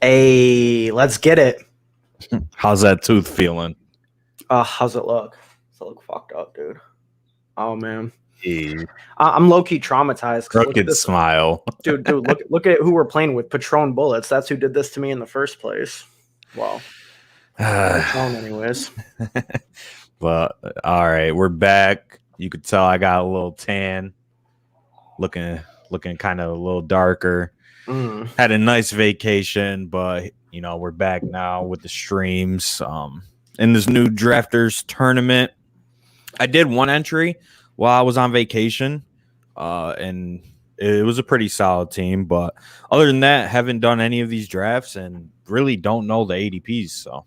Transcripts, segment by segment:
Hey, let's get it. How's that tooth feeling? How's it look? Does it look fucked up, dude? Oh man, Hey, I'm low key traumatized because look at crooked this, smile. dude. Look at who we're playing with. Patron bullets. That's who did this to me in the first place. Well, Patron, anyways. But all right, we're back. You could tell I got a little tan, looking kind of a little darker. Had a nice vacation, but we're back now with the streams. In this new drafters tournament, I did one entry while I was on vacation, and it was a pretty solid team. But other than that, haven't done any of these drafts and really don't know the ADPs. So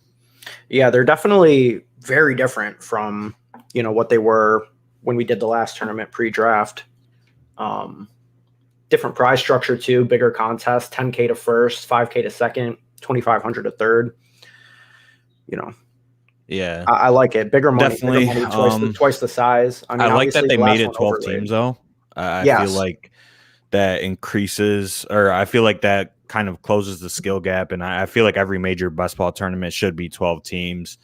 yeah, they're definitely very different from what they were when we did the last tournament pre-draft. Different prize structure too, bigger contest, 10K to first, 5K to second, 2,500 to third. Yeah, I like it. Bigger money, definitely. Twice the size. I mean, I like that they made it 12 overlaid. teams though. I Yes. feel like that increases, or I feel like that kind of closes the skill gap, and I feel like every major best ball tournament should be 12 teams.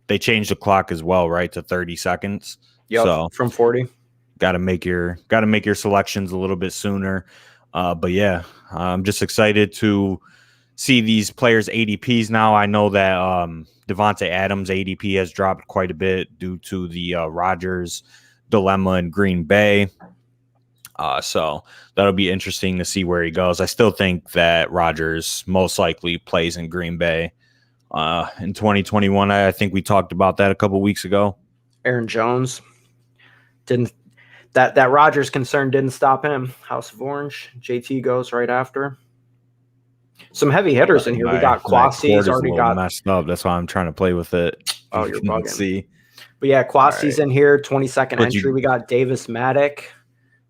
They changed the clock as well, right, to 30 seconds. Yep, so from 40. Got to make your selections a little bit sooner. But yeah, I'm just excited to see these players' ADPs now. I know that Devontae Adams' ADP has dropped quite a bit due to the Rodgers dilemma in Green Bay. So that'll be interesting to see where he goes. I still think that Rodgers most likely plays in Green Bay in 2021. I think we talked about that a couple weeks ago. Aaron Jones didn't. That Rodgers concern didn't stop him. House of Orange. JT goes right after. Some heavy hitters in here. We got Kwasi's already got messed up. That's why I'm trying to play with it. Oh, you're bugging. See. But yeah, Kwasi's in here. 22nd But entry. We got Davis Maddock,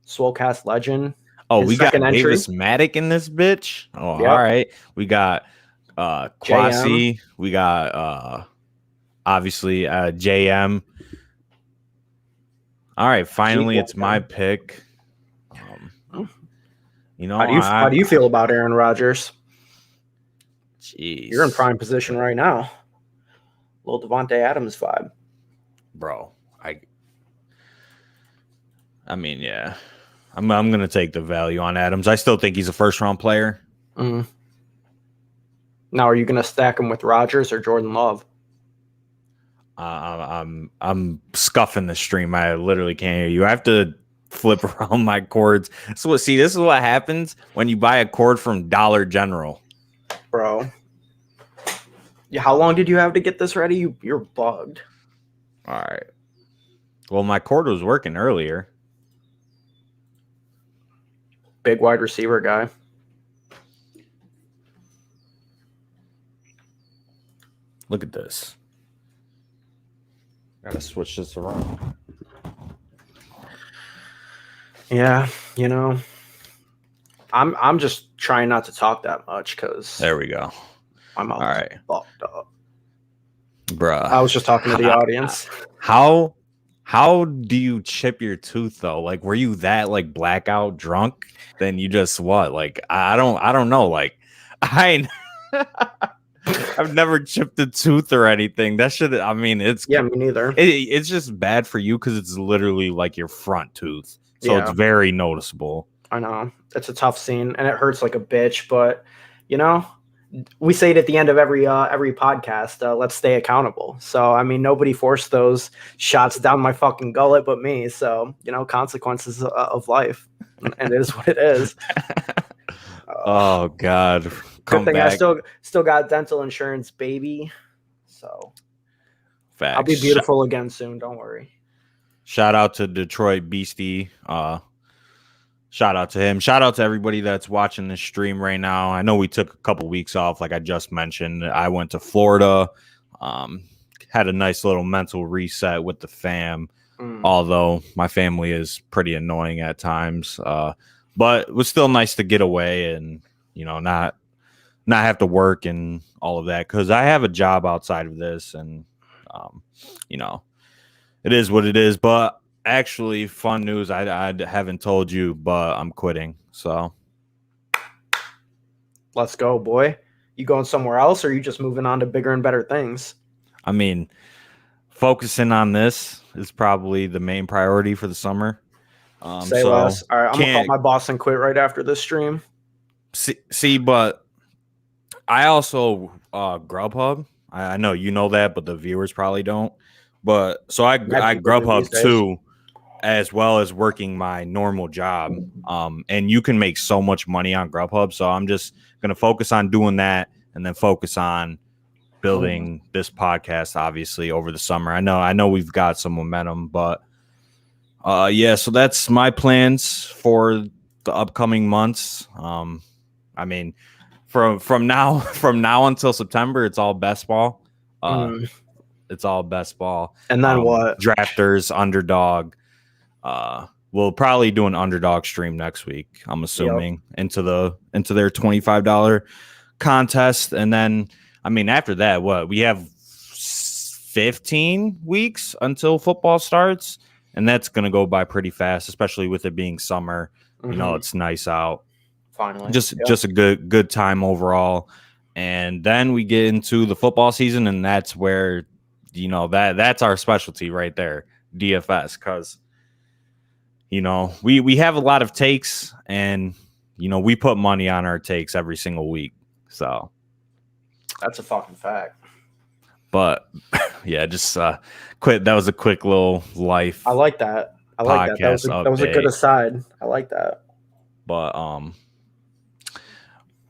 Swolecast legend. Oh, we got Davis Maddock in this bitch. Oh, yep. All right. We got Kwasi. We got obviously JM. All right, finally, it's my pick. How do you feel about Aaron Rodgers? Jeez, you're in prime position right now. Little Devontae Adams vibe, bro. I mean, yeah, I'm gonna take the value on Adams. I still think he's a first-round player. Now, are you gonna stack him with Rodgers or Jordan Love? I'm scuffing the stream. I literally can't hear you. I have to flip around my cords. So this is what happens when you buy a cord from Dollar General, bro. Yeah, how long did you have to get this ready? You're bugged. All right. Well, my cord was working earlier. Big wide receiver guy. Look at this. Gotta switch this around. Yeah, I'm just trying not to talk that much because there we go. I'm all right. Fucked up, bruh. I was just talking to the audience. How do you chip your tooth though? Like, were you that like blackout drunk? Then you just what? Like, I don't know. Like, I've never chipped a tooth or anything. That should. I mean, it's me neither. It's just bad for you because it's literally like your front tooth, so it's very noticeable. I know it's a tough scene and it hurts like a bitch, but we say it at the end of every podcast. Let's stay accountable. So I mean, nobody forced those shots down my fucking gullet but me. So consequences of life, and it is what it is. Oh God. Good thing back. I still got dental insurance, baby. So facts. I'll be beautiful again soon. Don't worry. Shout out to Detroit Beastie. Shout out to him. Shout out to everybody that's watching this stream right now. I know we took a couple weeks off, like I just mentioned. I went to Florida. Had a nice little mental reset with the fam. Although my family is pretty annoying at times. But it was still nice to get away and not have to work and all of that because I have a job outside of this and it is what it is. But actually, fun news, I haven't told you, but I'm quitting. So Let's go, boy. You going somewhere else, or are you just moving on to bigger and better things? I mean, focusing on this is probably the main priority for the summer. Say less. All right, I'm gonna call my boss and quit right after this stream. See, but I also Grubhub. I know you know that, but the viewers probably don't. But so I Grubhub too, as well as working my normal job. And you can make so much money on Grubhub. So I'm just gonna focus on doing that, and then focus on building this podcast. Obviously, over the summer. I know we've got some momentum, but yeah. So that's my plans for the upcoming months. I mean, from now until September, it's all best ball. It's all best ball. And then what? Drafters, underdog. We'll probably do an underdog stream next week, I'm assuming, into their $25 contest. And then, I mean, after that, we have 15 weeks until football starts, and that's going to go by pretty fast, especially with it being summer. You know, it's nice out. Finally, just a good time overall. And then we get into the football season, and that's where, you know, that's our specialty right there, DFS, because, you know, we have a lot of takes, and, you know, we put money on our takes every single week. So that's a fucking fact. But yeah, just quit. That was a quick little life. I like that. That was a good aside. I like that. But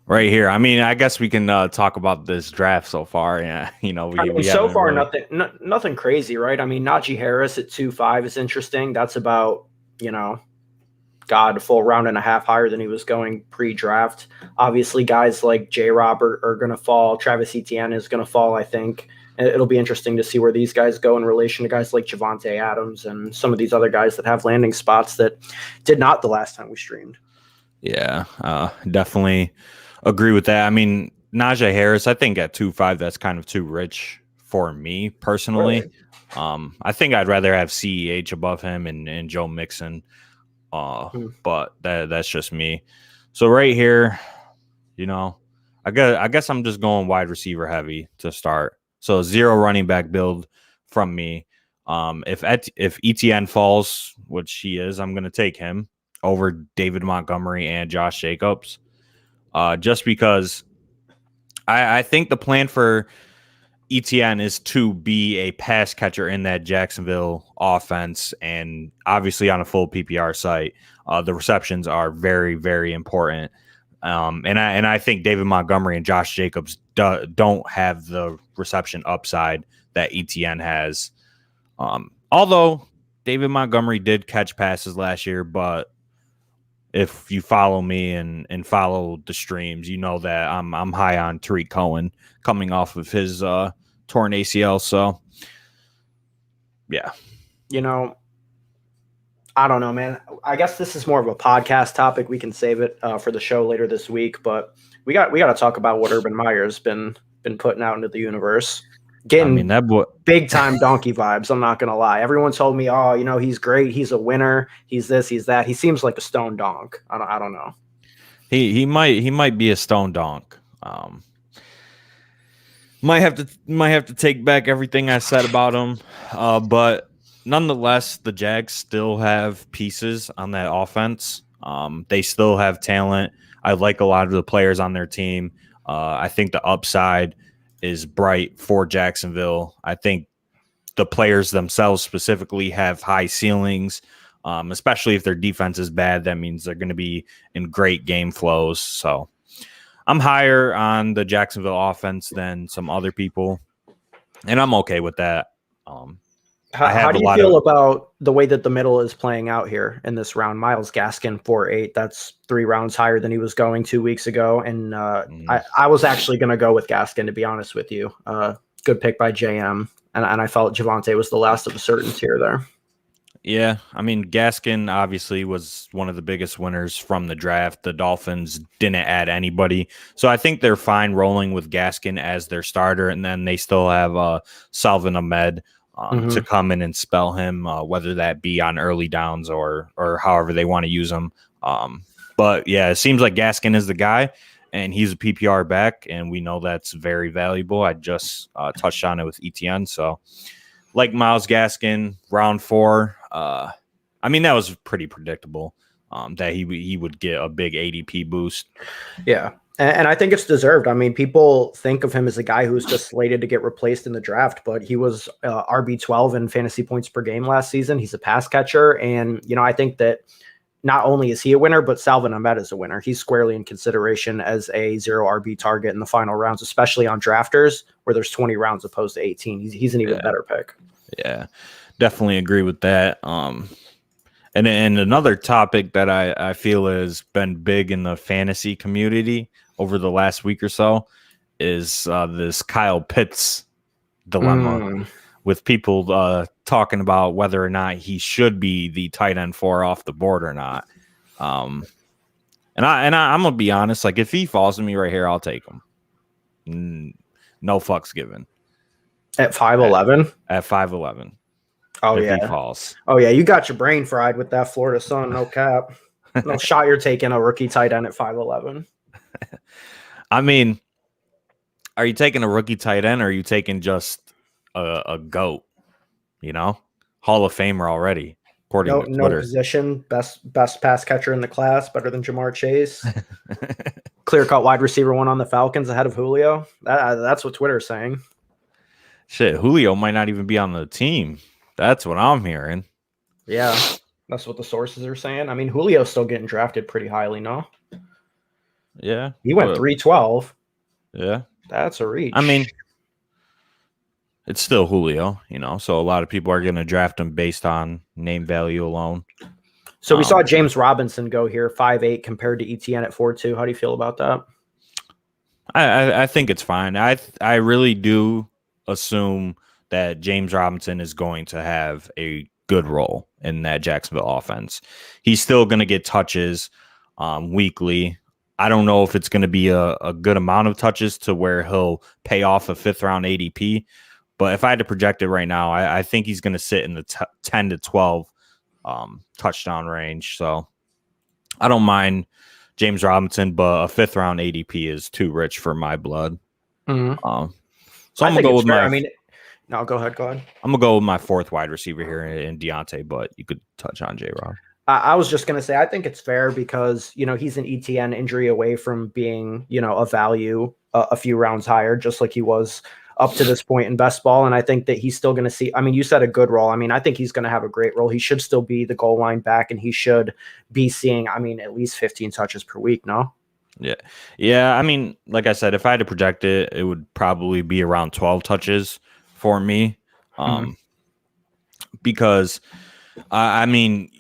right here, I mean, I guess we can talk about this draft so far. Yeah, you know, we so far really... nothing crazy, right? I mean, Najee Harris at 2.5 is interesting. That's about, you know, a full round and a half higher than he was going pre-draft. Obviously, guys like J-Rob are going to fall. Travis Etienne is going to fall, I think. It'll be interesting to see where these guys go in relation to guys like Javonte Adams and some of these other guys that have landing spots that did not the last time we streamed. Yeah, definitely agree with that. I mean, Najee Harris, I think at 2.5, that's kind of too rich for me personally. Right. I think I'd rather have CEH above him and Joe Mixon. But that's just me. So right here, you know, I guess I'm just going wide receiver heavy to start. So 0 running back build from me. If ETN falls, which he is, I'm going to take him over David Montgomery and Josh Jacobs. Just because I think the plan for ETN is to be a pass catcher in that Jacksonville offense, and obviously on a full PPR site, the receptions are very, very important. And I think David Montgomery and Josh Jacobs don't have the reception upside that ETN has. Although David Montgomery did catch passes last year, but if you follow me and follow the streams, you know that I'm high on Tariq Cohen coming off of his torn ACL. So, yeah. You know, I don't know, man. I guess this is more of a podcast topic. We can save it for the show later this week, but we got to talk about what Urban Meyer's been putting out into the universe. Getting big time donkey vibes. I'm not gonna lie. Everyone told me, "Oh, you know, he's great. He's a winner. He's this. He's that." He seems like a stone donk. I don't know. He might be a stone donk. Might have to take back everything I said about him. But nonetheless, the Jags still have pieces on that offense. They still have talent. I like a lot of the players on their team. I think the upside is bright for Jacksonville. I think the players themselves specifically have high ceilings, especially if their defense is bad. That means they're going to be in great game flows. So I'm higher on the Jacksonville offense than some other people, and I'm okay with that. How do you feel about the way that the middle is playing out here in this round? Myles Gaskin 4.8. That's 3 rounds higher than he was going 2 weeks ago. And I was actually going to go with Gaskin, to be honest with you. Good pick by JM. And I felt Javonte was the last of a certain tier there. Yeah, I mean, Gaskin obviously was one of the biggest winners from the draft. The Dolphins didn't add anybody. So I think they're fine rolling with Gaskin as their starter. And then they still have Salvin Ahmed to come in and spell him, whether that be on early downs or however they want to use him. But yeah, it seems like Gaskin is the guy. and he's a PPR back, and we know that's very valuable. I just touched on it with ETN. So, like Myles Gaskin, round 4. I mean, that was pretty predictable that he would get a big ADP boost. Yeah. And I think it's deserved. I mean, people think of him as a guy who's just slated to get replaced in the draft, but he was RB12 in fantasy points per game last season. He's a pass catcher. And, I think that not only is he a winner, but Salvin Ahmed is a winner. He's squarely in consideration as a 0 RB target in the final rounds, especially on drafters where there's 20 rounds opposed to 18. He's an even better pick. Yeah, definitely agree with that. And another topic that I feel has been big in the fantasy community over the last week or so is this Kyle Pitts dilemma with people talking about whether or not he should be the tight end 4 off the board or not. And I'm gonna be honest, like if he falls to me right here, I'll take him. No fucks given. At 5'11"? At 5'11". Oh, if yeah. He falls. Oh, yeah. You got your brain fried with that Florida Sun. No cap. No shot you're taking a rookie tight end at 5'11". I mean, are you taking a rookie tight end or are you taking just a GOAT? Hall of Famer already, according to Twitter. No position. Best pass catcher in the class. Better than Jamar Chase. Clear-cut wide receiver 1 on the Falcons ahead of Julio. That's what Twitter's saying. Shit, Julio might not even be on the team. That's what I'm hearing. Yeah, that's what the sources are saying. I mean, Julio's still getting drafted pretty highly, no? Yeah. He went 312. Yeah. That's a reach. I mean, it's still Julio, so a lot of people are going to draft him based on name value alone. So we saw James Robinson go here, 5'8", compared to ETN at 4'2". How do you feel about that? I think it's fine. I really do assume that James Robinson is going to have a good role in that Jacksonville offense. He's still going to get touches weekly. I don't know if it's going to be a good amount of touches to where he'll pay off a 5th-round ADP. But if I had to project it right now, I think he's going to sit in the 10 to 12 touchdown range. So I don't mind James Robinson, but a 5th-round ADP is too rich for my blood. Mm-hmm. So I'm going to go with my... No, go ahead. I'm going to go with my 4th wide receiver here in Deontay, but you could touch on J-Rob. I was just going to say, I think it's fair because, he's an ETN injury away from being, a value a few rounds higher, just like he was up to this point in best ball. And I think that he's still going to see, I mean, you said a good role. I mean, I think he's going to have a great role. He should still be the goal line back and he should be seeing, at least 15 touches per week. No? Yeah. Yeah. I mean, like I said, if I had to project it, it would probably be around 12 touches for me. Because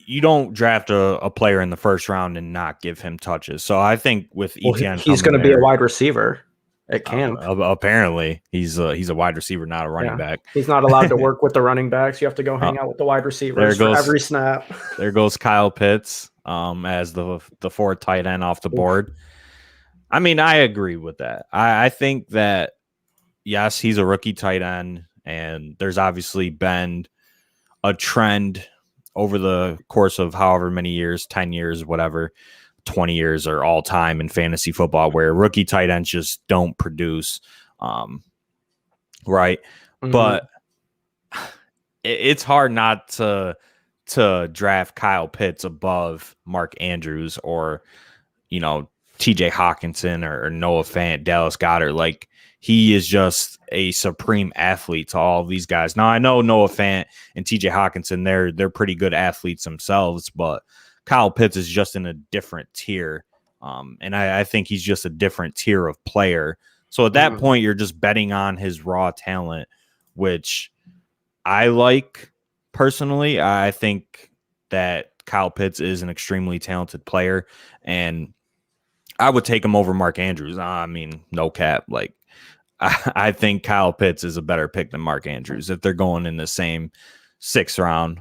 you don't draft a player in the first round and not give him touches. So I think with ETN, he's going to be a wide receiver at camp. Apparently, he's a wide receiver, not a running back. He's not allowed to work with the running backs. You have to go hang out with the wide receivers for every snap. There goes Kyle Pitts as the 4th tight end off the board. I mean, I agree with that. I think that, yes, he's a rookie tight end, and there's obviously been a trend over the course of however many years, 10 years, whatever, 20 years or all time in fantasy football where rookie tight ends just don't produce. Right. Mm-hmm. But it's hard not to draft Kyle Pitts above Mark Andrews or, TJ Hawkinson or Noah Fant, Dallas Goedert. Like, he is just a supreme athlete to all of these guys. Now, I know Noah Fant and TJ Hawkinson, they're pretty good athletes themselves, but Kyle Pitts is just in a different tier. And I think he's just a different tier of player. So at that point, you're just betting on his raw talent, which I like personally. I think that Kyle Pitts is an extremely talented player, and I would take him over Mark Andrews. I mean, no cap. Like, I think Kyle Pitts is a better pick than Mark Andrews if they're going in the same 6th round.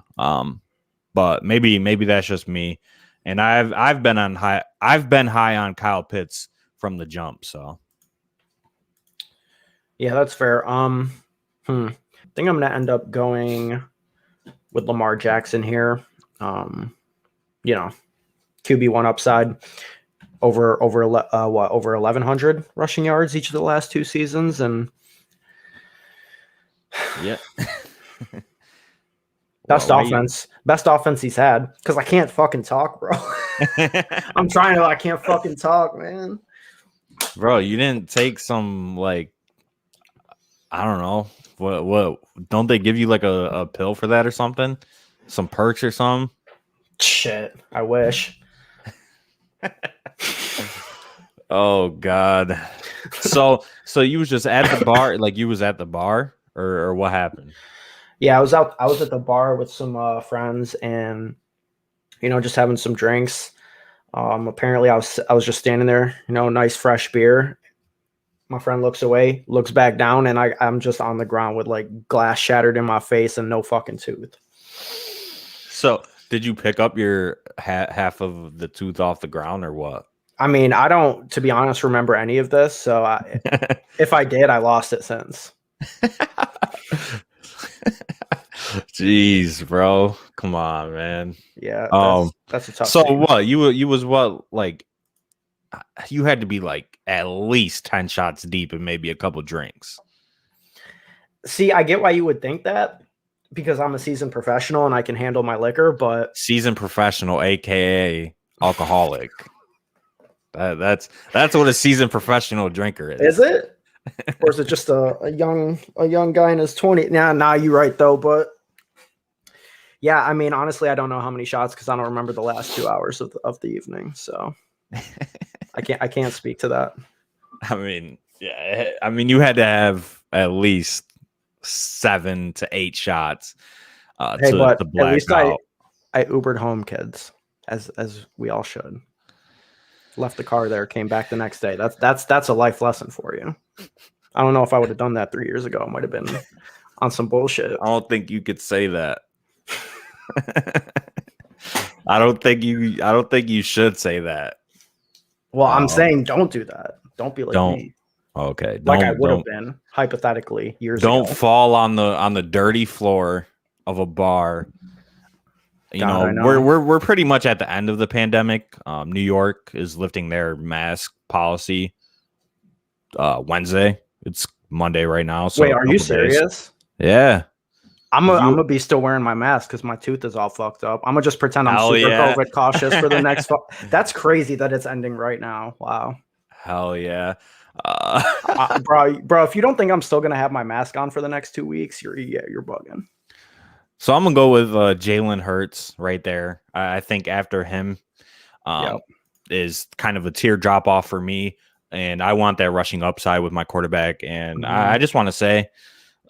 But maybe that's just me. And I've been high on Kyle Pitts from the jump. So yeah, that's fair. I think I'm gonna end up going with Lamar Jackson here. QB1 upside. over 1,100 rushing yards each of the last 2 seasons, and yeah. best offense he's had. Because I can't fucking talk, bro. I can't fucking talk, man. Bro, you didn't take some, like, I don't know. What don't they give you like a pill for that or something? Some perks or something? Shit, I wish. Oh God. So you was just at the bar, like you was at the bar, or what happened? Yeah, I was at the bar with some friends, and just having some drinks. Apparently I was just standing there, nice fresh beer. My friend looks away, looks back down, and I'm just on the ground with like glass shattered in my face and no fucking tooth. So did you pick up your half of the tooth off the ground or what? I mean, I don't, to be honest, remember any of this. So if I did, I lost it since. Jeez, bro. Come on, man. Yeah. That's a tough So thing. what? You was what, like, you had to be like at least 10 shots deep and maybe a couple drinks. See, I get why you would think that, because I'm a seasoned professional and I can handle my liquor, but seasoned professional, aka alcoholic. That's what a seasoned professional drinker is. Is it? Or is it just a young guy in his 20s? Nah, you're right though, but yeah, I mean, honestly, I don't know how many shots because I don't remember the last 2 hours of the evening, so I can't speak to that. I mean, yeah, I mean, you had to have at least 7 to 8 shots to black at least out. I Ubered home, kids, as we all should. Left the car there, came back the next day. That's a life lesson for you. I don't know if I would have done that 3 years ago. I might have been on some bullshit. I don't think you could say that. I don't think you should say that. Well, I'm saying don't do that. Don't be like me. Okay. Like I would have been hypothetically years ago. Don't fall on the dirty floor of a bar. We're pretty much at the end of the pandemic. New York is lifting their mask policy Wednesday. It's Monday right now. So wait, are you serious? Yeah. I'm gonna be still wearing my mask because my tooth is all fucked up. I'm gonna just pretend I'm super COVID cautious for the next. That's crazy that it's ending right now. Wow. Hell yeah. Bro, if you don't think I'm still gonna have my mask on for the next 2 weeks, you're bugging. So I'm gonna go with Jalen Hurts right there. I think after him is kind of a teardrop off for me, and I want that rushing upside with my quarterback. And I just want to say,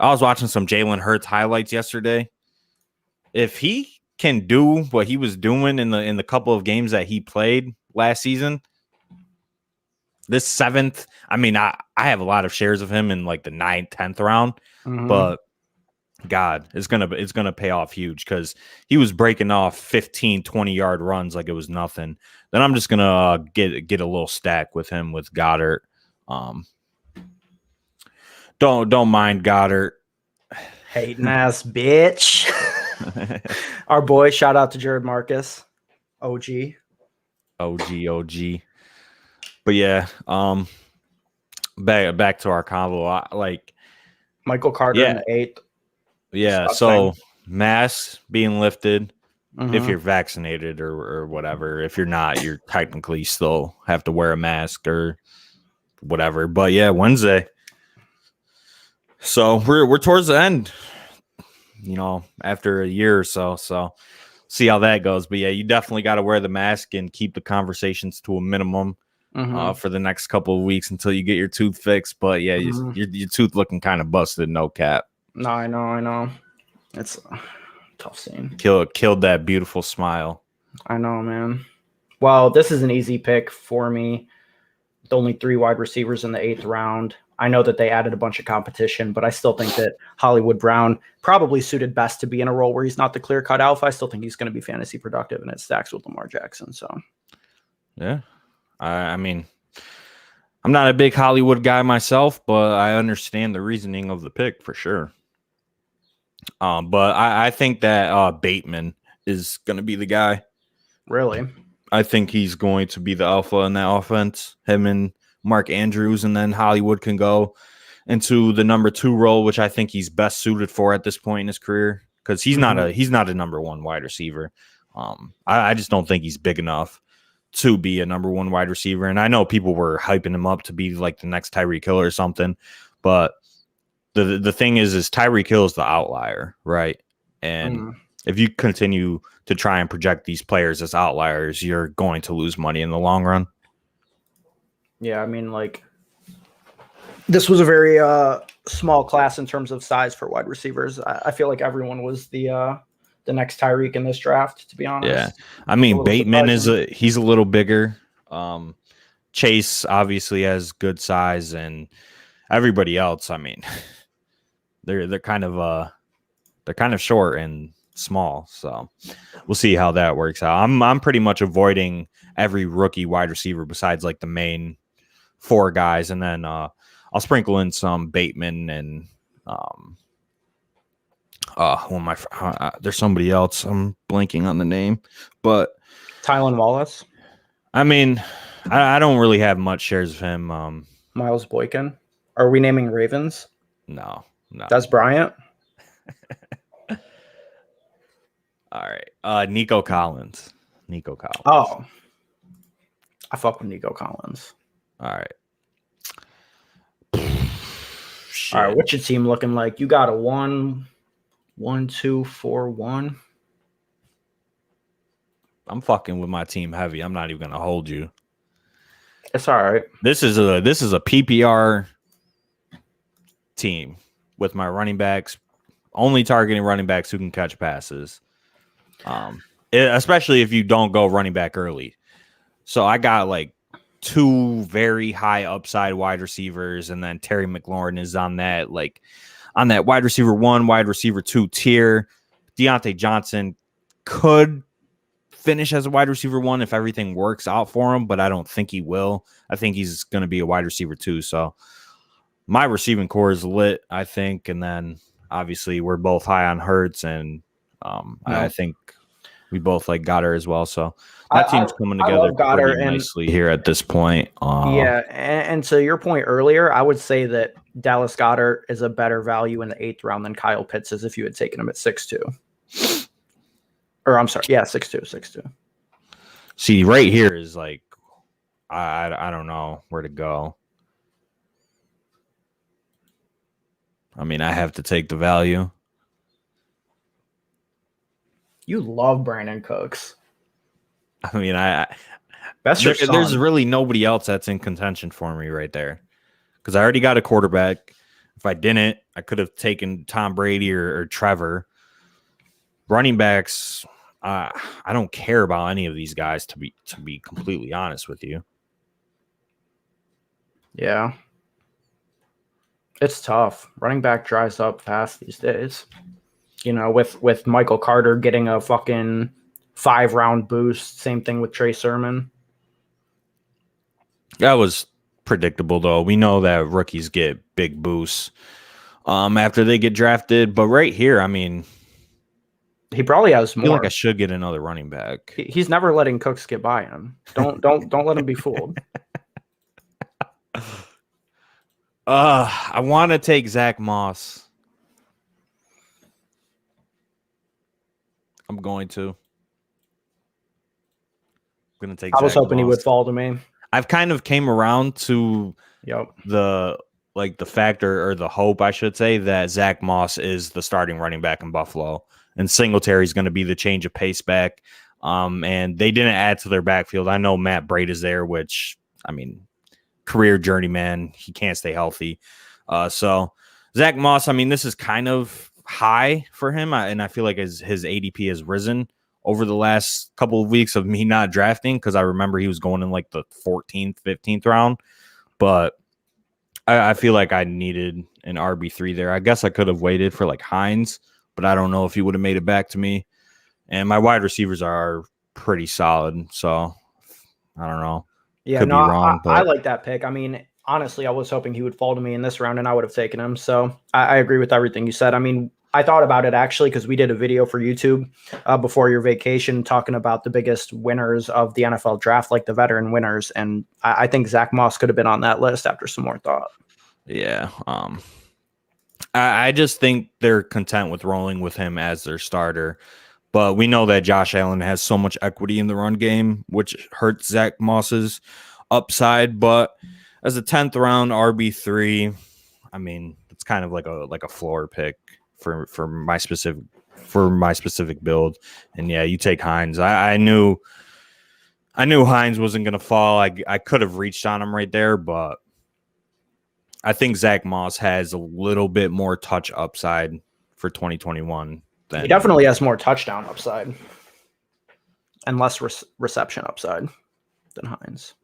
I was watching some Jalen Hurts highlights yesterday. If he can do what he was doing in the couple of games that he played last season, this 7th, I mean, I have a lot of shares of him in like the 9th, 10th round, but God, it's gonna pay off huge because he was breaking off 15, 20-yard runs like it was nothing. Then I'm just gonna get a little stack with him with Goddard. Don't mind Goddard. Hating ass bitch. Our boy, shout out to Jared Marcus. OG. But yeah, back to our combo. Like Michael Carter in the 8th. Yeah, so masks being lifted if you're vaccinated or whatever. If you're not, you're technically still have to wear a mask or whatever. But yeah, Wednesday. So we're towards the end, after a year or so. So see how that goes. But yeah, you definitely got to wear the mask and keep the conversations to a minimum for the next couple of weeks until you get your tooth fixed. But yeah, your tooth looking kind of busted, no cap. No, I know. It's a tough scene. Killed that beautiful smile. I know, man. Well, this is an easy pick for me. With only 3 wide receivers in the 8th round. I know that they added a bunch of competition, but I still think that Hollywood Brown probably suited best to be in a role where he's not the clear-cut alpha. I still think he's going to be fantasy productive, and it stacks with Lamar Jackson. So, yeah. I mean, I'm not a big Hollywood guy myself, but I understand the reasoning of the pick for sure. But I think that Bateman is going to be the guy. Really? I think he's going to be the alpha in that offense. Him and Mark Andrews, and then Hollywood can go into the number 2 role, which I think he's best suited for at this point in his career, because he's not a number 1 wide receiver. I just don't think he's big enough to be a number 1 wide receiver. And I know people were hyping him up to be like the next Tyreek Hill or something, but the thing is Tyreek Hill is the outlier, right? And if you continue to try and project these players as outliers, you're going to lose money in the long run. Yeah, I mean, like, this was a very small class in terms of size for wide receivers. I feel like everyone was the next Tyreek in this draft, to be honest. Yeah, I mean, Bateman he's a little bigger. Chase obviously has good size, and everybody else, I mean, they're kind of short and small. So we'll see how that works out. I'm pretty much avoiding every rookie wide receiver besides like the main 4 guys, and then I'll sprinkle in some Bateman and who am I? There's somebody else. I'm blanking on the name, but Tylan Wallace. I mean, I don't really have much shares of him. Miles Boykin. Are we naming Ravens? No. Des Bryant. All right. Nico Collins. Oh, I fuck with Nico Collins. All right. All right. What's your team looking like? You got a 1, 2, 4, 1. I'm fucking with my team heavy. I'm not even gonna hold you. It's all right. This is a PPR team with my running backs, only targeting running backs who can catch passes. Especially if you don't go running back early. So I got like 2 very high upside wide receivers, and then Terry McLaurin is on that wide receiver 1, wide receiver 2 tier. Deontay Johnson could finish as a wide receiver 1 if everything works out for him, but I don't think he will. I think he's going to be a wide receiver 2. So my receiving core is lit, I think, and then obviously we're both high on Hurts, and I think we both like Goddard as well. So that team's coming together pretty nicely here at this point. Yeah, and to your point earlier, I would say that Dallas Goedert is a better value in the 8th round than Kyle Pitts is if you had taken him at 6'2". Or I'm sorry, 6'2". See, right here is like, I don't know where to go. I mean, I have to take the value. You love Brandon Cooks. I mean, there's really nobody else that's in contention for me right there, because I already got a quarterback. If I didn't, I could have taken Tom Brady or Trevor. Running backs, I don't care about any of these guys, to be completely honest with you. Yeah. It's tough. Running back dries up fast these days. You know, with Michael Carter getting a fucking 5-round boost. Same thing with Trey Sermon. That was predictable, though. We know that rookies get big boosts after they get drafted. But right here, I mean, he probably has more. I feel like I should get another running back. He's never letting Cooks get by him. Don't let him be fooled. I want to take Zack Moss. I'm going to take. I was hoping he would fall to me. I've kind of came around to the factor, or the hope, I should say, that Zack Moss is the starting running back in Buffalo, and Singletary is going to be the change of pace back. And they didn't add to their backfield. I know Matt Braid is there, which, I mean, career journeyman. He can't stay healthy. So Zack Moss, I mean, this is kind of high for him, and I feel like his ADP has risen over the last couple of weeks of me not drafting, because I remember he was going in like the 14th, 15th round. But I feel like I needed an RB3 there. I guess I could have waited for like Hines, but I don't know if he would have made it back to me. And my wide receivers are pretty solid, so I don't know. Yeah, could be wrong, I like that pick. I mean, honestly, I was hoping he would fall to me in this round, and I would have taken him. So I agree with everything you said. I mean, I thought about it actually because we did a video for YouTube before your vacation talking about the biggest winners of the NFL draft, like the veteran winners. And I think Zack Moss could have been on that list after some more thought. Yeah. I just think they're content with rolling with him as their starter. But we know that Josh Allen has so much equity in the run game, which hurts Zack Moss's upside. But as a 10th round RB3, I mean, it's kind of like a floor pick for my specific build. And yeah, you take Hines. I knew Hines wasn't gonna fall. I could have reached on him right there, but I think Zack Moss has a little bit more touch upside for 2021. He definitely has more touchdown upside and less reception upside than Hines.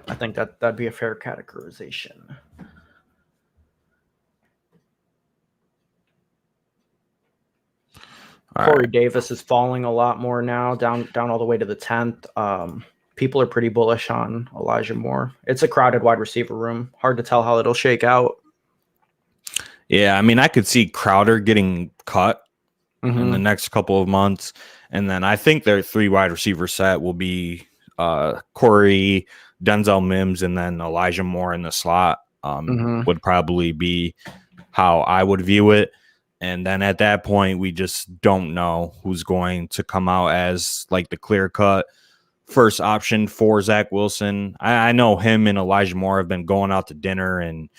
I think that'd be a fair categorization. Corey Davis is falling a lot more now, down all the way to the 10th. People are pretty bullish on Elijah Moore. It's a crowded wide receiver room. Hard to tell how it'll shake out. Yeah, I mean, I could see Crowder getting cut in the next couple of months. And then I think their 3 wide receiver set will be Corey, Denzel Mims, and then Elijah Moore in the slot would probably be how I would view it. And then at that point, we just don't know who's going to come out as like the clear-cut first option for Zach Wilson. I know him and Elijah Moore have been going out to dinner and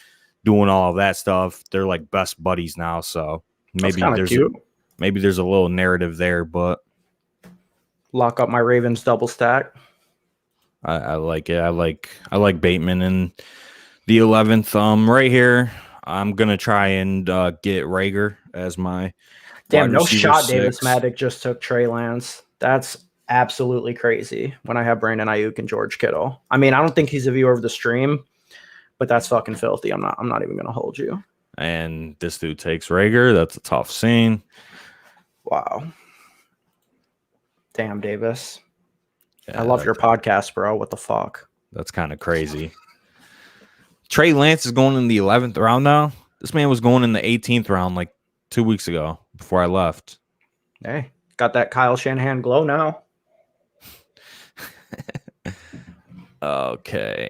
doing all of that stuff. They're like best buddies now, so maybe there's a little narrative there. But lock up my Ravens double stack. I like it. I like Bateman in the 11th. Right here, I'm gonna try and get Rager as my no shot. 6. Davis Maddock just took Trey Lance. That's absolutely crazy. When I have Brandon Ayuk and George Kittle, I mean, I don't think he's a viewer of the stream, but that's fucking filthy. I'm not even gonna hold you. And this dude takes Rager. That's a tough scene. Wow. Damn, Davis. Yeah, I love your podcast, bro. What the fuck? That's kind of crazy. Trey Lance is going in the 11th round now. This man was going in the 18th round like 2 weeks ago before I left. Hey, got that Kyle Shanahan glow now. Okay.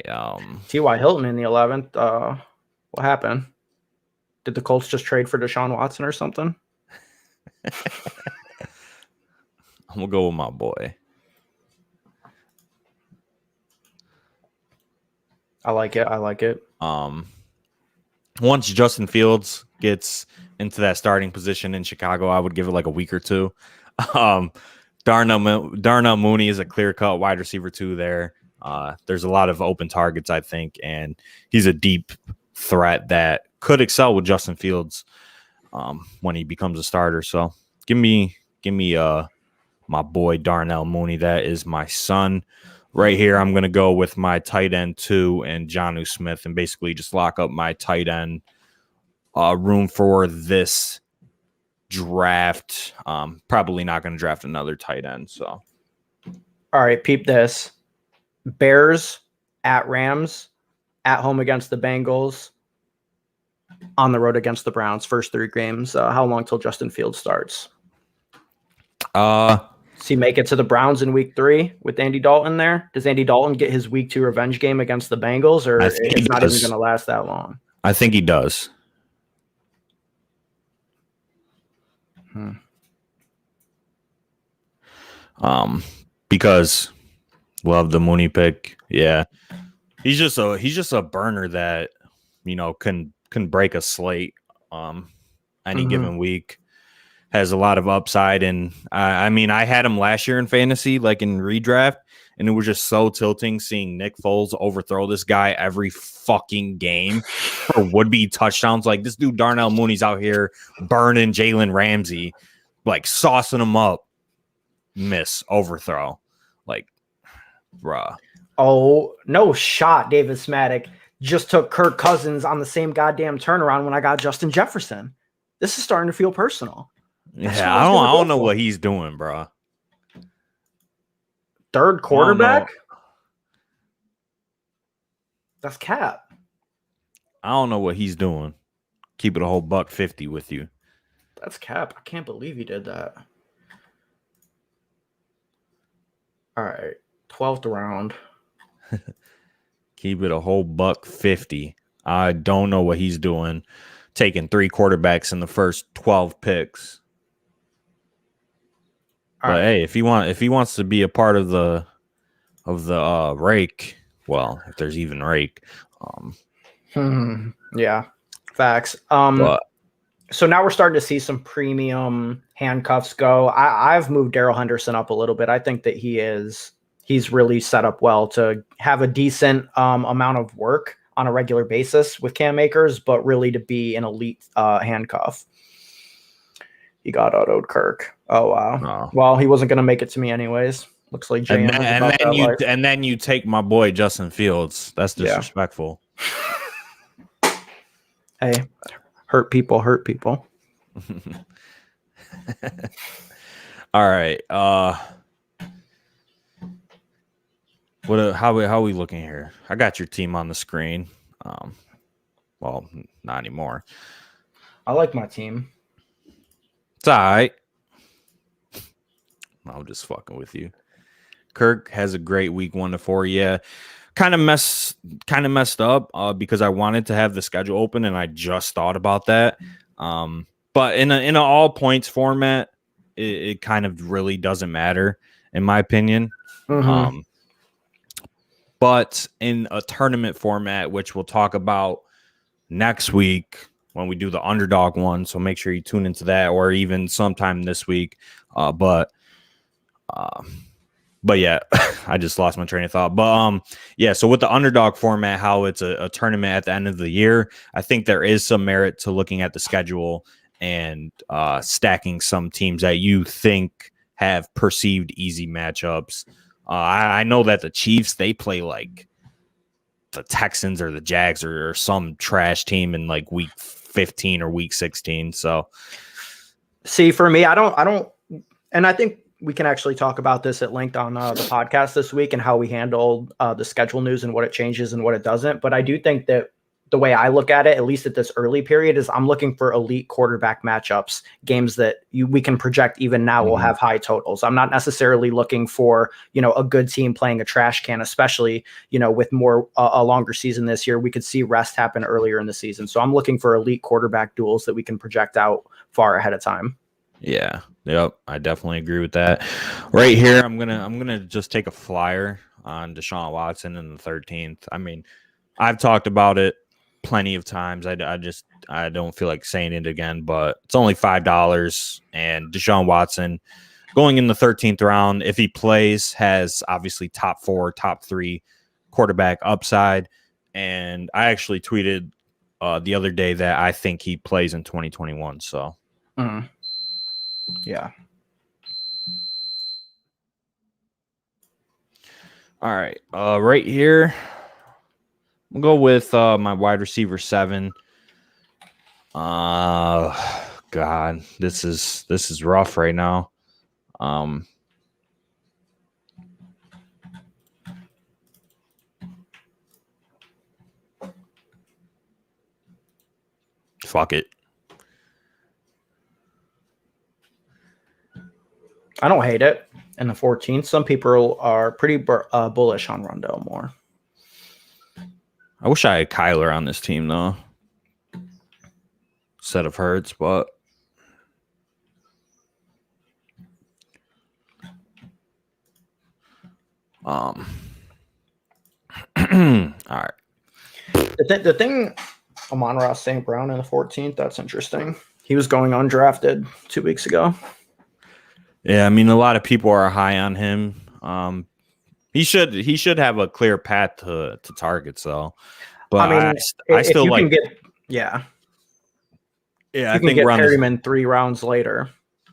T.Y. Hilton in the 11th. What happened? Did the Colts just trade for Deshaun Watson or something? I'm gonna go with my boy. I like it. Once Justin Fields gets into that starting position in Chicago, I would give it like a week or two. Darnell Mooney is a clear-cut wide receiver 2 there. There's a lot of open targets, I think, and he's a deep threat that could excel with Justin Fields when he becomes a starter. So give me my boy Darnell Mooney. That is my son. Right here, I'm going to go with my tight end 2 and Jonnu Smith and basically just lock up my tight end room for this draft. Probably not going to draft another tight end. So, all right, peep this. Bears at Rams, at home against the Bengals, on the road against the Browns. First 3 games. How long till Justin Fields starts? Does he make it to the Browns in week 3 with Andy Dalton there? Does Andy Dalton get his week 2 revenge game against the Bengals, or it's not even going to last that long? I think he does. Because love the Mooney pick. Yeah. He's just a burner that, can break a slate any given week. Has a lot of upside, and I mean, I had him last year in fantasy, like in redraft, and it was just so tilting seeing Nick Foles overthrow this guy every fucking game for would-be touchdowns. Like, this dude Darnell Mooney's out here burning Jalen Ramsey, like saucing him up, miss, overthrow, like, bruh. Oh, no shot. Davis Maddock just took Kirk Cousins on the same goddamn turnaround when I got Justin Jefferson. This is starting to feel personal. Yeah, I don't know what he's doing, bro. Third quarterback? That's cap. I don't know what he's doing. Keep it a whole $150 with you. That's cap. I can't believe he did that. All right, 12th round. Keep it a whole $150. I don't know what he's doing, taking 3 quarterbacks in the first 12 picks. But hey, if he wants to be a part of the rake, well, if there's even rake, yeah, facts. But so now we're starting to see some premium handcuffs go. I've moved Darrell Henderson up a little bit. I think that he's really set up well to have a decent amount of work on a regular basis with Cam Akers, but really to be an elite handcuff. He got autoed Kirk. Oh wow. Oh. Well, he wasn't going to make it to me anyways. Looks like JM and then you take my boy Justin Fields. That's disrespectful. Yeah. Hey, hurt people. All right. How are we looking here? I got your team on the screen. Well, not anymore. I like my team. It's all right. I'm just fucking with you. Kirk has a great week 1 to 4. Yeah, kind of messed up because I wanted to have the schedule open and I just thought about that. But in an all points format, it kind of really doesn't matter in my opinion. Mm-hmm. But in a tournament format, which we'll talk about next week when we do the underdog one, so make sure you tune into that, or even sometime this week. But yeah, I just lost my train of thought. But yeah, so with the underdog format, how it's a tournament at the end of the year, I think there is some merit to looking at the schedule and stacking some teams that you think have perceived easy matchups. I know that the Chiefs, they play like the Texans or the Jags or some trash team in like week 15 or week 16. So see, for me, I don't, and I think we can actually talk about this at length on the podcast this week and how we handle the schedule news and what it changes and what it doesn't. But I do think that the way I look at it, at least at this early period, is I'm looking for elite quarterback matchups, games that we can project even now will have high totals. I'm not necessarily looking for, a good team playing a trash can, especially, with more a longer season this year. We could see rest happen earlier in the season. So I'm looking for elite quarterback duels that we can project out far ahead of time. Yeah. Yep. I definitely agree with that. Right here, I'm gonna just take a flyer on Deshaun Watson in the 13th. I mean, I've talked about it plenty of times. I don't feel like saying it again, but it's only $5, and Deshaun Watson going in the 13th round, if he plays, has obviously top 4, top 3 quarterback upside. And I actually tweeted the other day that I think he plays in 2021. So. Yeah. All right. Right here, we'll go with my wide receiver 7. God, this is rough right now. Fuck it. I don't hate it. In the 14th, some people are pretty bullish on Rondell Moore. I wish I had Kyler on this team though, instead of Hurts, but all right. The thing, Amon-Ra St. Brown in the 14th, that's interesting. He was going undrafted 2 weeks ago. Yeah, I mean, a lot of people are high on him. He should have a clear path to targets, though. But I mean, I still like. Yeah, I think get Perryman 3 rounds later.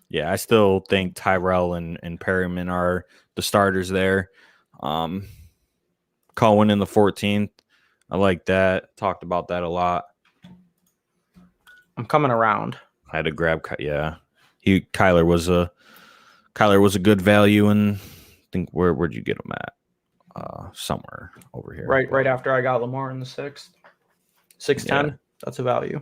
Yeah, I still think Tyrell and Perryman are the starters there. Cohen in the 14th, I like that. Talked about that a lot. I'm coming around. I had to grab. Yeah, Kyler was a good value, and I think where'd you get him at? Somewhere over here. Right after I got Lamar in the 6th. 6'10", That's a value.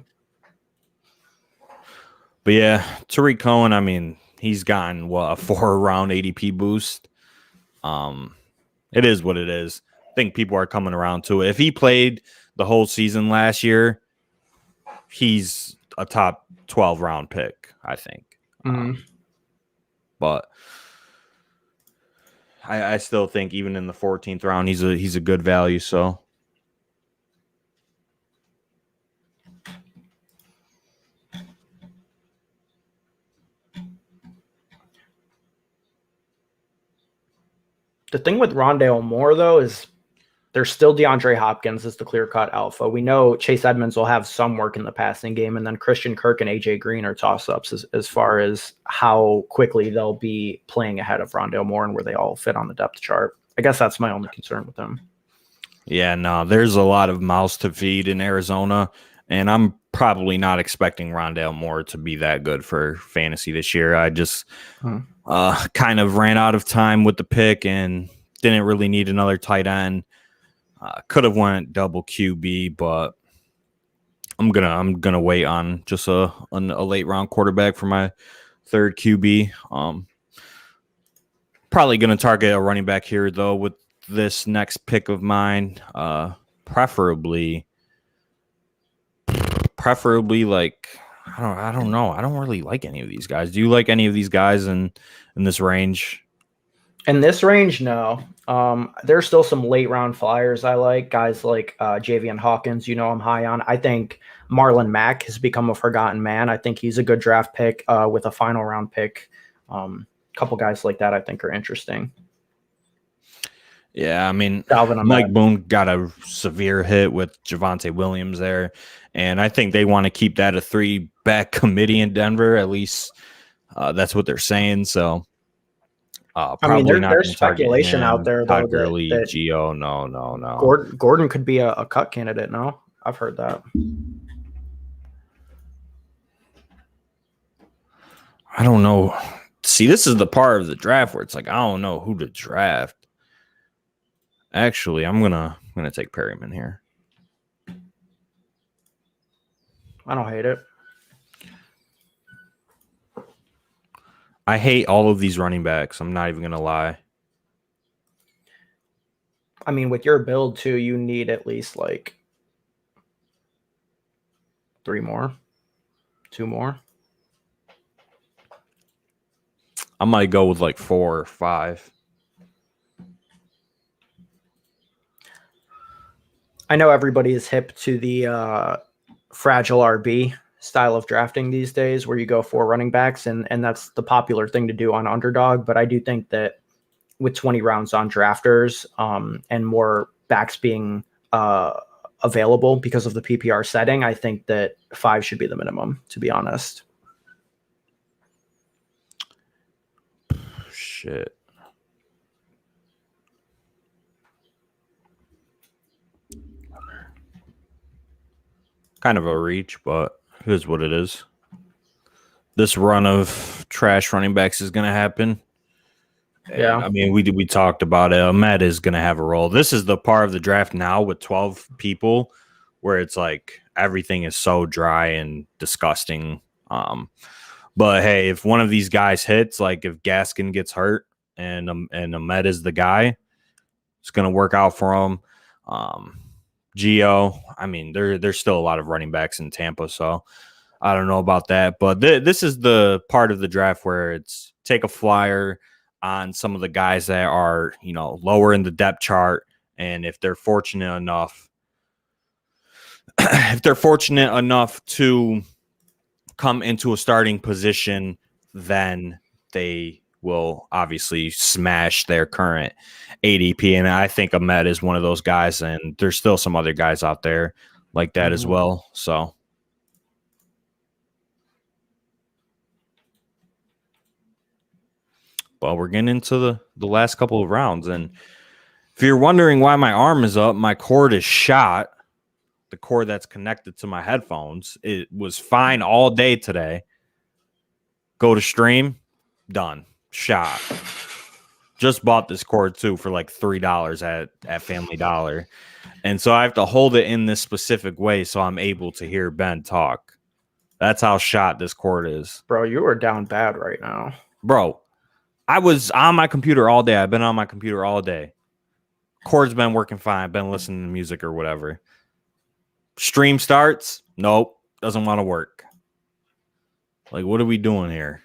But yeah, Tariq Cohen, I mean, he's gotten a 4-round ADP boost. It is what it is. I think people are coming around to it. If he played the whole season last year, he's a top 12 round pick, I think. But I still think even in the 14th round, he's a good value. So the thing with Rondale Moore, though, is there's still DeAndre Hopkins as the clear-cut alpha. We know Chase Edmonds will have some work in the passing game, and then Christian Kirk and AJ Green are toss-ups as far as how quickly they'll be playing ahead of Rondale Moore and where they all fit on the depth chart. I guess that's my only concern with them. Yeah, no, there's a lot of mouths to feed in Arizona, and I'm probably not expecting Rondale Moore to be that good for fantasy this year. I just kind of ran out of time with the pick and didn't really need another tight end. Could have went double QB, but I'm gonna wait on just a late round quarterback for my third QB. Probably gonna target a running back here though with this next pick of mine. Preferably like I don't know. I don't really like any of these guys. Do you like any of these guys in this range? In this range, no. There's still some late round flyers I like. Guys like Javian Hawkins, I'm high on. I think Marlon Mack has become a forgotten man. I think he's a good draft pick with a final round pick. Couple guys like that I think are interesting. Yeah, I mean, Mike Boone got a severe hit with Javonte Williams there, and I think they want to keep that a 3-back committee in Denver. At least that's what they're saying. So, probably not. There's speculation out there though that Gio, no. Gordon could be a cut candidate. No, I've heard that. I don't know. See, this is the part of the draft where it's like I don't know who to draft. Actually, I'm gonna take Perryman here. I don't hate it. I hate all of these running backs. I'm not even gonna lie. I mean, with your build too, you need at least like 3 more, 2 more. I might go with like 4 or 5. I know everybody is hip to the fragile RB style of drafting these days where you go 4 running backs and that's the popular thing to do on Underdog. But I do think that with 20 rounds on drafters and more backs being available because of the PPR setting, I think that 5 should be the minimum, to be honest. Shit. Kind of a reach, but it is what it is. This run of trash running backs is going to happen. Yeah. I mean, we talked about it. Ahmed is going to have a role. This is the part of the draft now with 12 people where it's like everything is so dry and disgusting. But hey, if one of these guys hits, like if Gaskin gets hurt and Ahmed is the guy, it's going to work out for him. Gio, I mean, there's still a lot of running backs in Tampa, so I don't know about that. But this is the part of the draft where it's take a flyer on some of the guys that are, lower in the depth chart. And if they're fortunate enough, to come into a starting position, then they will obviously smash their current ADP. And I think Ahmed is one of those guys, and there's still some other guys out there like that as well. So well, we're getting into the last couple of rounds. And if you're wondering why my arm is up, my cord is shot. The cord that's connected to my headphones. It was fine all day today. Go to stream, done. Shot. Just bought this cord too for like $3 at Family Dollar. And so I have to hold it in this specific way so I'm able to hear Ben talk. That's how shot this cord is. Bro, you are down bad right now. Bro, I was on my computer all day. I've been on my computer all day. Cord's been working fine. Been listening to music or whatever. Stream starts. Nope. Doesn't want to work. Like, what are we doing here?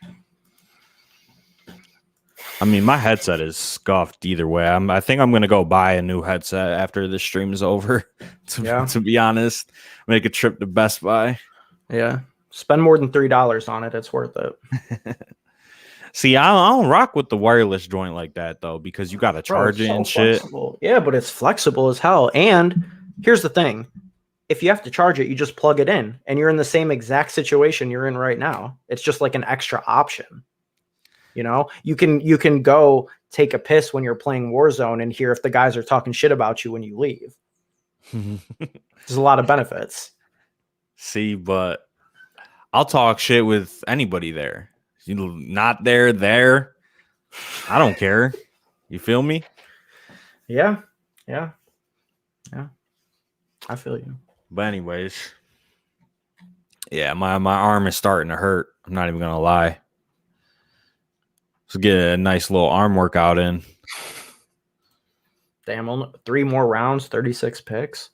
I mean, my headset is scuffed either way. I think I'm going to go buy a new headset after this stream is over, to be honest. Make a trip to Best Buy. Yeah. Spend more than $3 on it. It's worth it. See, I don't rock with the wireless joint like that, though, because you got to charge it and shit. Flexible. Yeah, but it's flexible as hell. And here's the thing. If you have to charge it, you just plug it in, and you're in the same exact situation you're in right now. It's just like an extra option. You know, you can go take a piss when you're playing Warzone and hear if the guys are talking shit about you when you leave. There's a lot of benefits. See, but I'll talk shit with anybody there. You know, not there. I don't care. You feel me? Yeah. I feel you. But anyways, yeah, my arm is starting to hurt. I'm not even gonna lie. Let's get a nice little arm workout in. Damn, only 3 more rounds, 36 picks.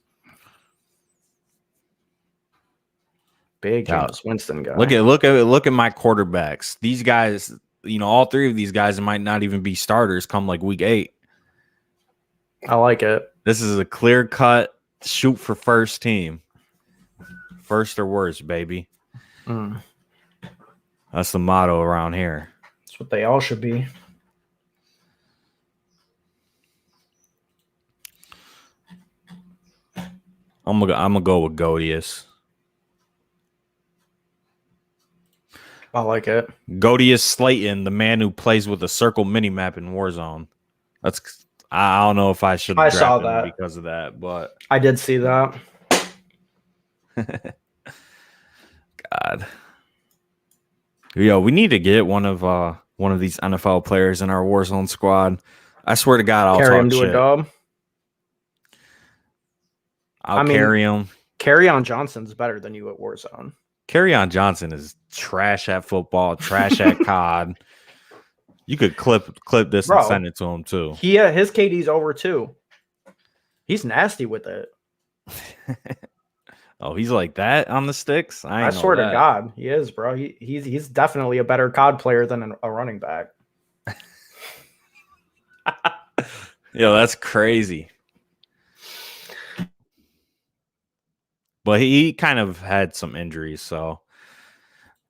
Big James Winston guy. Look at my quarterbacks. These guys, you know, all 3 of these guys might not even be starters come like week 8. I like it. This is a clear cut shoot for first team. First or worse, baby. That's the motto around here. That's what they all should be. I'm gonna go with Godius. I like it. Godius Slayton, the man who plays with a circle mini map in Warzone. I don't know if I should. I saw that because of that, but I did see that. God, yo, we need to get one of these NFL players in our Warzone squad. I swear to God, I'll carry him talk to shit. a dub. I'll carry him. Kerryon Johnson's better than you at Warzone. Kerryon Johnson is trash at football, trash at COD. You could clip this and send it to him too. His KD's over too. He's nasty with it. Oh, he's like that on the sticks? I swear to God, he is, bro. He's definitely a better COD player than a running back. Yo, that's crazy. But he kind of had some injuries, so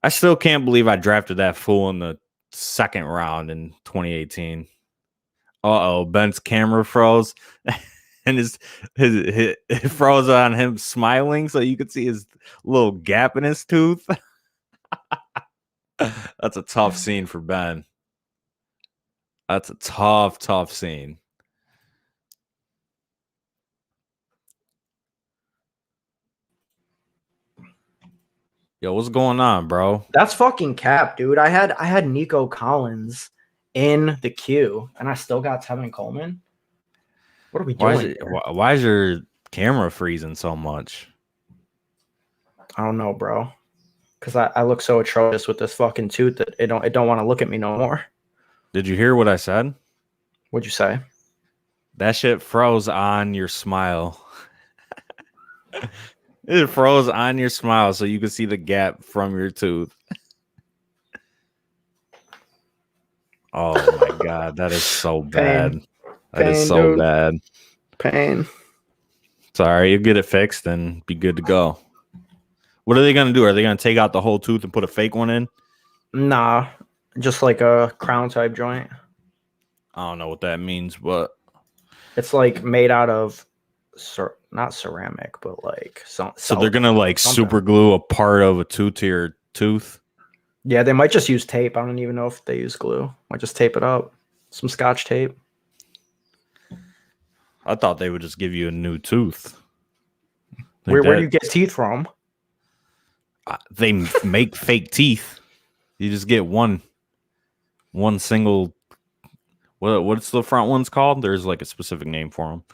I still can't believe I drafted that fool in the 2nd round in 2018. Ben's camera froze. And it froze on him smiling, so you could see his little gap in his tooth. That's a tough scene for Ben. That's a tough scene. Yo, what's going on, bro? That's fucking cap, dude. I had Nico Collins in the queue, and I still got Tevin Coleman. What are we doing? Why is your camera freezing so much? I don't know, bro. Because I look so atrocious with this fucking tooth that it don't want to look at me no more. Did you hear what I said? What'd you say? That shit froze on your smile. It froze on your smile so you could see the gap from your tooth. Oh my God, that is so bad. That is so bad. Pain. Sorry, you get it fixed and be good to go. What are they going to do? Are they going to take out the whole tooth and put a fake one in? Nah, just like a crown type joint. I don't know what that means, but it's like made out of not ceramic, but like so they're gonna like super glue a part of a tooth to your tooth. Yeah, they might just use tape. I don't even know if they use glue. Might just tape it up. Some Scotch tape. I thought they would just give you a new tooth. Where do you get teeth from? They make fake teeth. You just get one single. What's the front one's called? There's like a specific name for them.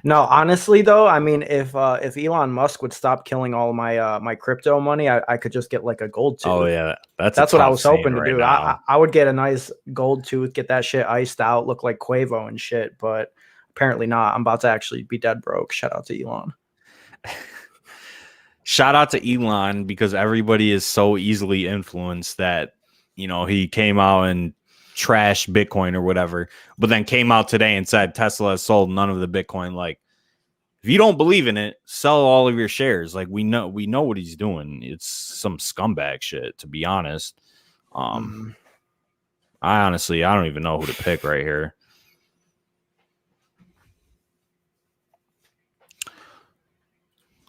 No, honestly though, I mean, if Elon Musk would stop killing all my my crypto money, I could just get like a gold Oh tooth. yeah, that's a That's what I tough was scene hoping to right do. I now. I would get a nice gold tooth, get that shit iced out, look like Quavo and shit. But apparently not. I'm about to actually be dead broke. Shout out to Elon. Shout out to Elon because everybody is so easily influenced that he came out and trashed Bitcoin or whatever, but then came out today and said Tesla has sold none of the Bitcoin. Like, if you don't believe in it, sell all of your shares. Like, we know what he's doing. It's some scumbag shit, to be honest. I don't even know who to pick right here.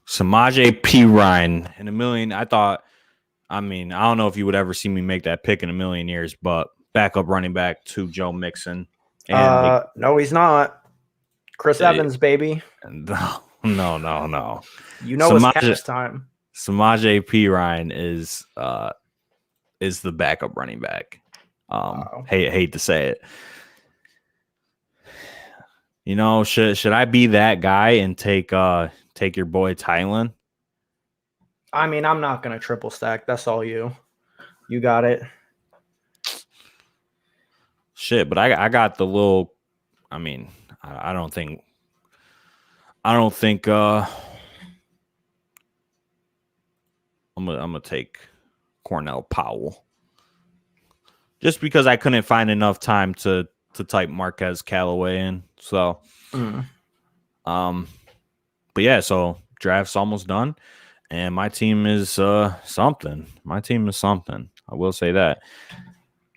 Samaje Perine in a million. I don't know if you would ever see me make that pick in a million years, but backup running back to Joe Mixon. And no, he's not. Chris Evans, baby. No. You know it's cash time. Samaje Perine is the backup running back. Hate to say it. Should I be that guy and take your boy Tylen? I mean, I'm not gonna triple stack. That's all you. You got it. Shit, but I got the little. I mean, I don't think. I'm gonna take Cornell Powell, just because I couldn't find enough time to type Marquez Callaway in. So, but yeah, so draft's almost done, and my team is something. My team is something. I will say that.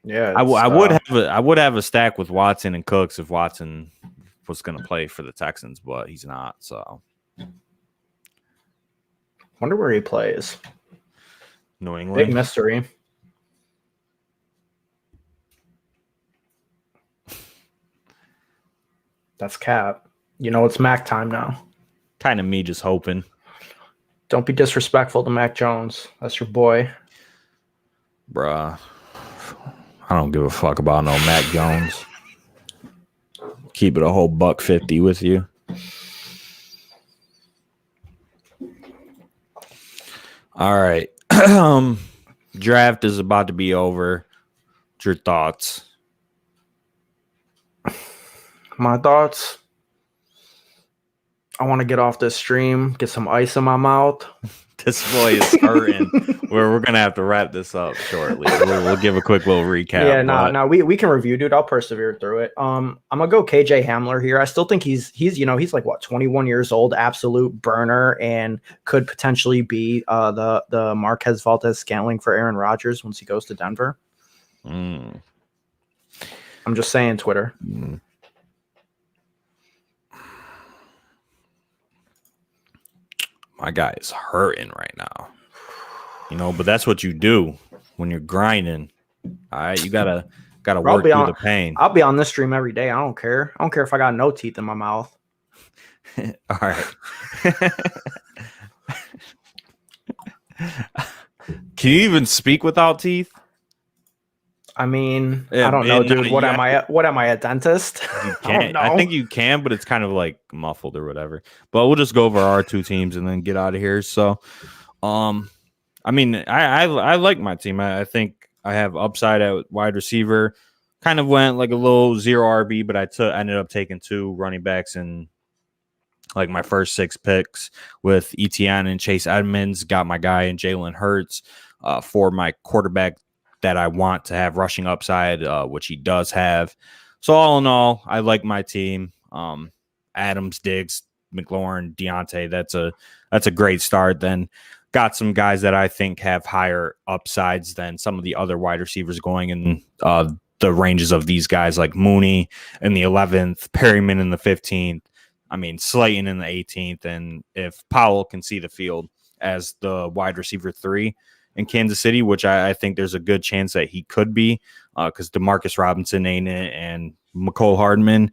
Yeah, I would have a stack with Watson and Cooks if Watson was going to play for the Texans, but he's not. So, wonder where he plays. New England. Big mystery. That's cap. It's Mac time now. Kind of me just hoping. Don't be disrespectful to Mac Jones. That's your boy. Bruh. I don't give a fuck about no Mac Jones. Keep it a whole $150 with you. All right. Draft is about to be over. What's your thoughts? My thoughts? I want to get off this stream, get some ice in my mouth. This boy is hurting. we're gonna have to wrap this up shortly. We'll give a quick little recap. Yeah, no, we can review, dude. I'll persevere through it. I'm gonna go KJ Hamler here. I still think he's like what, 21 years old, absolute burner, and could potentially be the Marquez Valdes-Scantling for Aaron Rodgers once he goes to Denver. I'm just saying, Twitter. My guy is hurting right now. But that's what you do when you're grinding. All right, you gotta work through the pain. I'll be on this stream every day. I don't care. I don't care if I got no teeth in my mouth. All right. Can you even speak without teeth? I mean, I don't know, dude. What am I, a dentist? You can't. I think you can, but it's kind of like muffled or whatever. But we'll just go over our two teams and then get out of here. So, I mean, I like my team. I think I have upside at wide receiver. Kind of went like a little zero RB, but I ended up taking 2 running backs in like my first 6 picks with Etienne and Chase Edmonds. Got my guy in Jalen Hurts for my quarterback that I want to have rushing upside, which he does have. So all in all, I like my team. Adams, Diggs, McLaurin, Deontay. That's a great start. Then got some guys that I think have higher upsides than some of the other wide receivers going in the ranges of these guys, like Mooney in the 11th, Perryman in the 15th. I mean, Slayton in the 18th. And if Powell can see the field as the wide receiver 3 in Kansas City, which I think there's a good chance that he could be, because Demarcus Robinson ain't it, and McCole Hardman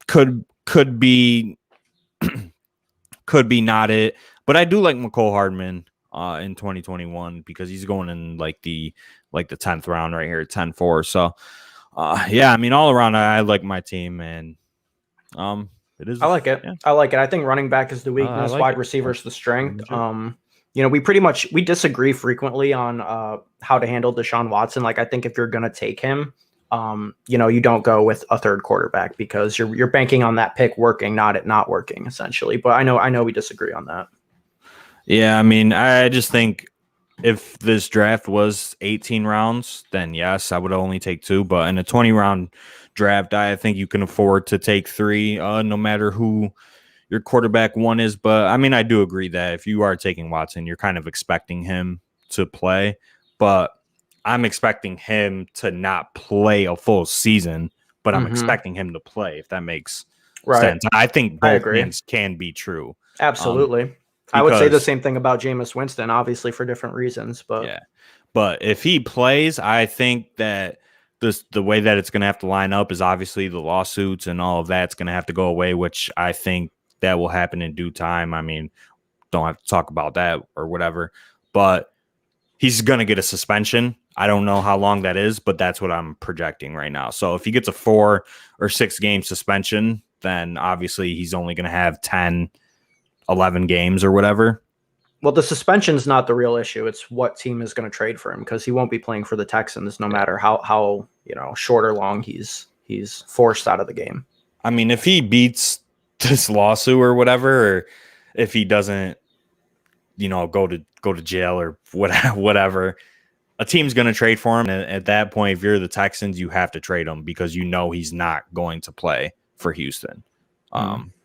could be not it. But I do like McCole Hardman in 2021 because he's going in like the 10th round right here, 10-4. So yeah, I mean, all around I like my team, and It is. I like it. Yeah. I like it. I think running back is the weakness, like wide it. receiver is the strength. Legit. We disagree frequently on how to handle Deshaun Watson. Like, I think if you're gonna take him, you don't go with a third quarterback because you're banking on that pick working, not it not working, essentially. But I know we disagree on that. Yeah, I mean, I just think if this draft was 18 rounds, then yes, I would only take 2. But in a 20-round draft, I think you can afford to take 3, no matter who your quarterback 1 is. But I mean, I do agree that if you are taking Watson, you're kind of expecting him to play. But I'm expecting him to not play a full season, but I'm expecting him to play, if that makes sense. I think both things can be true. Absolutely. I would say the same thing about Jameis Winston, obviously for different reasons. But yeah, but if he plays, I think that the way that it's going to have to line up is obviously the lawsuits and all of that's going to have to go away, which I think that will happen in due time. I mean, don't have to talk about that or whatever, but he's going to get a suspension. I don't know how long that is, but that's what I'm projecting right now. So if he gets a 4 or 6 game suspension, then obviously he's only going to have 10, 11 games or whatever. Well, the suspension is not the real issue. It's what team is going to trade for him, because he won't be playing for the Texans no matter how short or long he's forced out of the game. I mean, if he beats this lawsuit or whatever, or if he doesn't, go to jail or whatever, a team's going to trade for him. And at that point, if you're the Texans, you have to trade him because he's not going to play for Houston.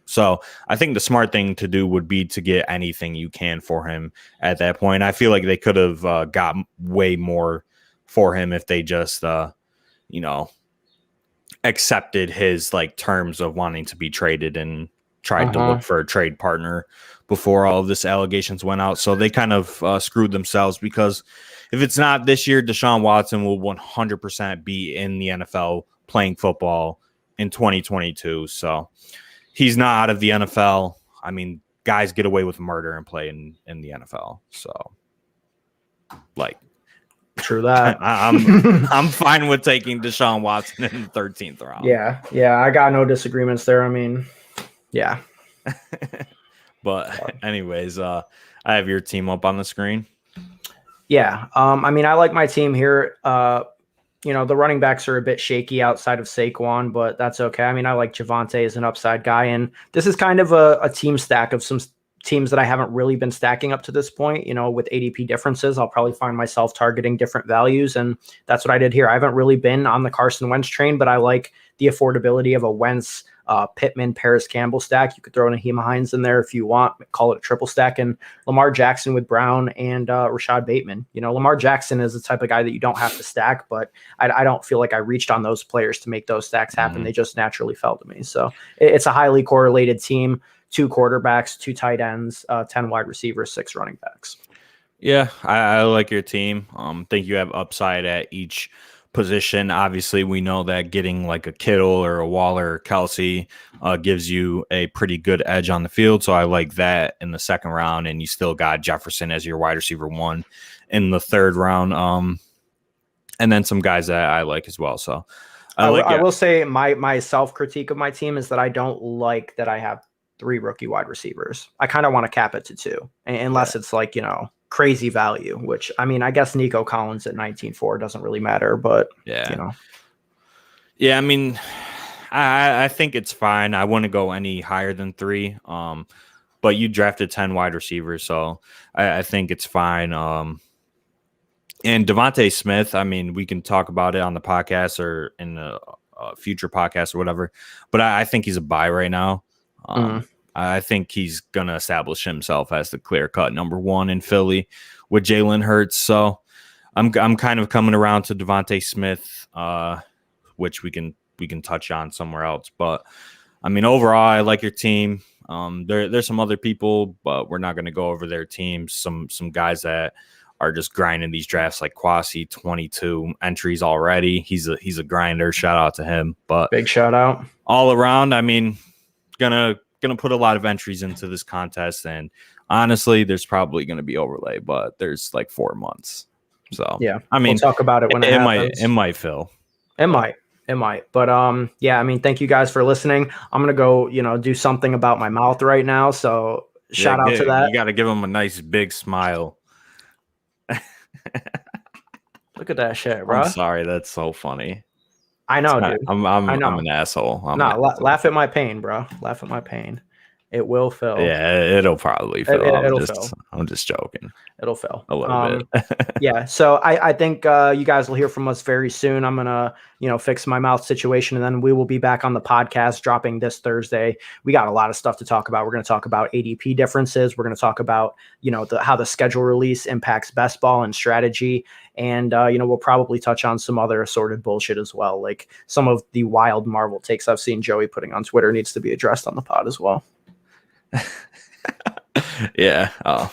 So I think the smart thing to do would be to get anything you can for him at that point. I feel like they could have got way more for him if they just, accepted his terms of wanting to be traded and tried to look for a trade partner before all of this allegations went out. So they kind of screwed themselves, because if it's not this year, Deshaun Watson will 100% be in the NFL playing football in 2022. So he's not out of the NFL. I mean, guys get away with murder and play in the NFL. So, true that. I'm fine with taking Deshaun Watson in the 13th round. Yeah, I got no disagreements there. I mean, yeah. But anyways, I have your team up on the screen. Yeah. I mean, I like my team here. The running backs are a bit shaky outside of Saquon, but that's okay. I mean, I like Javonte as an upside guy, and this is kind of a team stack of some teams that I haven't really been stacking up to this point. With ADP differences, I'll probably find myself targeting different values, and that's what I did here. I haven't really been on the Carson Wentz train, but I like the affordability of a Wentz, Pittman, Paris Campbell stack. You could throw Naheem Hines in there if you want, call it a triple stack, and Lamar Jackson with Brown and Rashad Bateman. Lamar Jackson is the type of guy that you don't have to stack, but I don't feel like I reached on those players to make those stacks happen. They just naturally fell to me. So it's a highly correlated team: 2 quarterbacks, 2 tight ends, 10 wide receivers, 6 running backs. Yeah, I like your team. Think you have upside at each position. Obviously, we know that getting like a Kittle or a Waller or Kelsey gives you a pretty good edge on the field. So I like that in the second round. And you still got Jefferson as your wide receiver 1 in the third round. And then some guys that I like as well. So I will say my self-critique of my team is that I don't like that I have 3 rookie wide receivers. I kind of want to cap it to 2, unless it's crazy value, which I mean, I guess Nico Collins at 19.4 doesn't really matter, but yeah, I mean, I think it's fine. I wouldn't go any higher than 3. But you drafted 10 wide receivers, so I think it's fine. And Devontae Smith, I mean, we can talk about it on the podcast or in a future podcast or whatever, but I think he's a buy right now. I think he's going to establish himself as the clear-cut number 1 in Philly with Jalen Hurts. So I'm kind of coming around to Devontae Smith, which we can touch on somewhere else. But I mean, overall, I like your team. There's some other people, but we're not going to go over their teams. Some guys that are just grinding these drafts, like Kwasi, 22 entries already. He's a grinder. Shout out to him. But big shout out all around. I mean, gonna put a lot of entries into this contest, and honestly, there's probably gonna be overlay, but there's 4 months. So yeah, I mean, we'll talk about it when it happens. It might fill. It might. It might, but yeah. I mean, thank you guys for listening. I'm gonna go, do something about my mouth right now. So shout out to that. You got to give him a nice big smile. Look at that shit, bro. I'm sorry, that's so funny. I know, dude. I'm an asshole. Laugh at my pain, bro. Laugh at my pain. It will fill. Yeah, it'll probably fill. It'll fill. I'm just joking. It'll fill a little bit. Yeah. So I think you guys will hear from us very soon. I'm gonna fix my mouth situation, and then we will be back on the podcast dropping this Thursday. We got a lot of stuff to talk about. We're gonna talk about ADP differences. We're gonna talk about how the schedule release impacts best ball and strategy, and we'll probably touch on some other assorted bullshit as well, like some of the wild Marvel takes I've seen Joey putting on Twitter needs to be addressed on the pod as well. Yeah.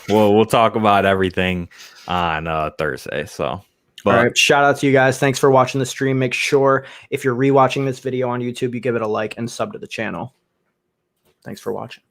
We'll talk about everything on Thursday. So, all right. Shout out to you guys. Thanks for watching the stream. Make sure if you're rewatching this video on YouTube, you give it a like and sub to the channel. Thanks for watching.